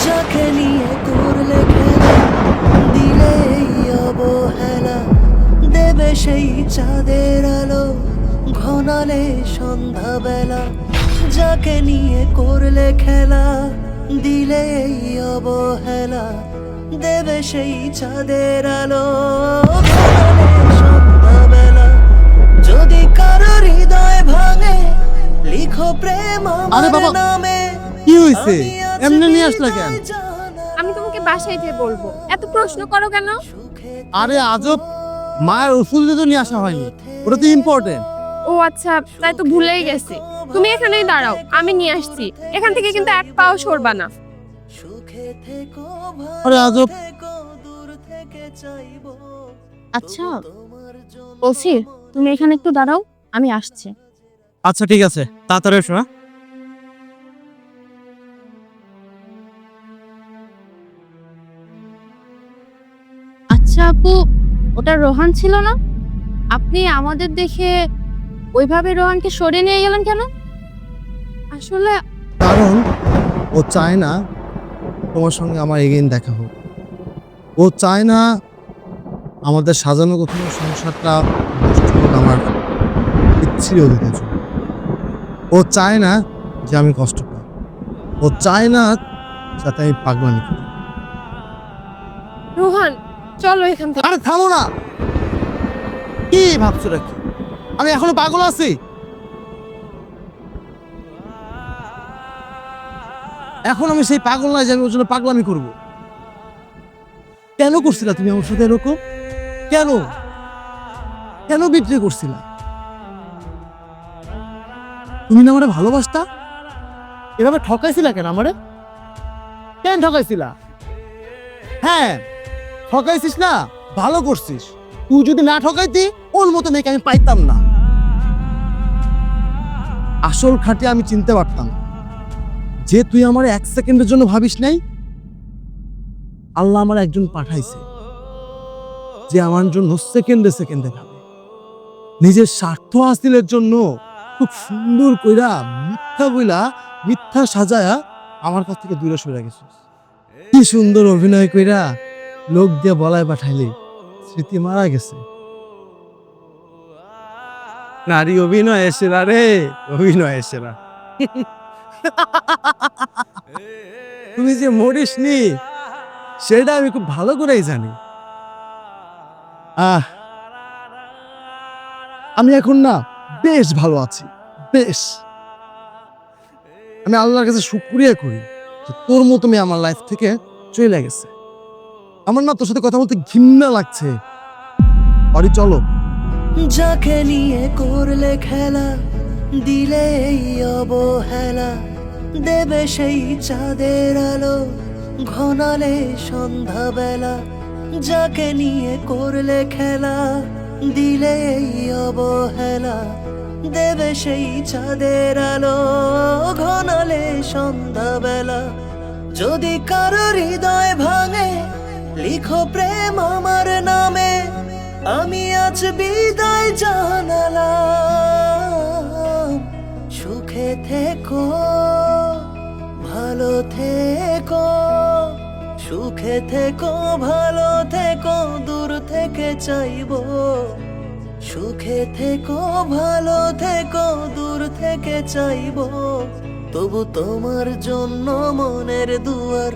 যাকে নিয়ে করলে খেলা দিলে এই অবহেলা দেবে সেই চাঁদের আলো ঘনালে সন্ধ্যাবেলা যাকে নিয়ে করলে খেলা দিলে এই অবহেলা দেবে সেই চাঁদের আলো ঘনালে সন্ধ্যাবেলা যদি কারো হৃদয় ভাঙে লিখো প্রেম আরে আমার বাবা, নামে কি হয়েছে? এমনি নিয়ে আসলা কেন? আমি তোমাকে বাসায় যেয়ে বলবো, এত প্রশ্ন করো কেন? আরে আজব, মায়ের ওষুধ তো নিয়ে আসা হয়নি, ওটা তো ইম্পর্টেন্ট। ও আচ্ছা, তাই তো ভুলেই গেছি। তুমি এখানেই দাঁড়াও, আমি নিয়ে আসছি। এখান থেকে কিন্তু এক পাও সরবা না। আরে আজব। আচ্ছা বলছি, তুমি এখানে একটু দাঁড়াও, আমি আসছি। আচ্ছা ঠিক আছে, তাড়াতাড়ি এসো। হ্যাঁ আচ্ছা আপু, ওটা রোহান ছিল না? আপনি আমাদের দেখে ওইভাবে রোহানকে সরিয়ে নিয়ে গেলেন কেন? আসলে কারণ ও চায় না তোমার সঙ্গে আমার এগেইন দেখা হোক। ও চায় না আমাদের সাজানো গোছানো সংসারটা নষ্ট হোক আমার ইচ্ছের অধিকার। ও চায় না যে আমি কষ্ট পাই, ও চায় না যাতে আমি পাগলামি করি। রোহান, চলো এখান থেকে। আরে থামো না, কি ভাবছো নাকি আমি এখনো পাগল আছি? এখন আমি সেই পাগল নয় যে আমি ওর জন্য পাগলামি করবো। কেন করছিলা তুমি আমার সাথে এরকম? কেন কেন বিক্রি করছিলা? তুমি না আমারে ভালোবাসতা, এভাবে ঠকাইছিলা কেন আমারে? কেন ঠকাইছিলা? হ্যাঁ ঠকাইছিস না, ভালো করছিস। তুই যদি না ঠকাইতি ওর মতো মেয়েকে আমি পাইতাম না। আসল খাঁটি আমি চিনতে পারতাম যে তুই আমার এক সেকেন্ডের জন্য ভাবিস নাই। আল্লাহ আমার একজন পাঠাইছে যে আমার জন্য সেকেন্ডে সেকেন্ডে ভাবে। নিজের স্বার্থ হাসিলের জন্য খুব সুন্দর কইরা মিথ্যা বইলা মিথ্যা সাজায়া আমার কাছ থেকে দূরে সরে গেছিস। কি সুন্দর অভিনয় কইরা লোক দিয়ে বলায় পাঠাইলি স্মৃতি মারা গেছে। নারী অভিনয় এসেরা রে, অভিনয় এসেরা। তুমি যে মরিসনি সেটা আমি খুব ভালো করেই জানি। আমি এখন না বেশ ভালো আছি, বেশ। আমি আল্লাহর কাছে শুকরিয়া করি যে তোর মতো মেয়ে আমার লাইফ থেকে চলে গেছে। আমার না তোর সাথে কথা বলতে ঘৃণা লাগছে। অরি চলো। যাকে নিয়ে করলে খেলা দিলে এই অবহেলা দেবে সেই চাঁদের আলো ঘনালে সন্ধ্যাবেলা যাকে নিয়ে করলে খেলা দিলে এই অবহেলা দেবে সেই চাঁদের আলো ঘনালে সন্ধ্যাবেলা যদি কারো হৃদয় ভাঙে লিখো প্রেম আমার নামে আমি আজ বিদায় জানালাম সুখে থেকো ভালো থেকো সুখে থেকো ভালো থেকো দূর থেকে চাইবো সুখে থেকো ভালো থেকো দূর থেকে চাইবো তবু তোমার জন্য মনের দুয়ার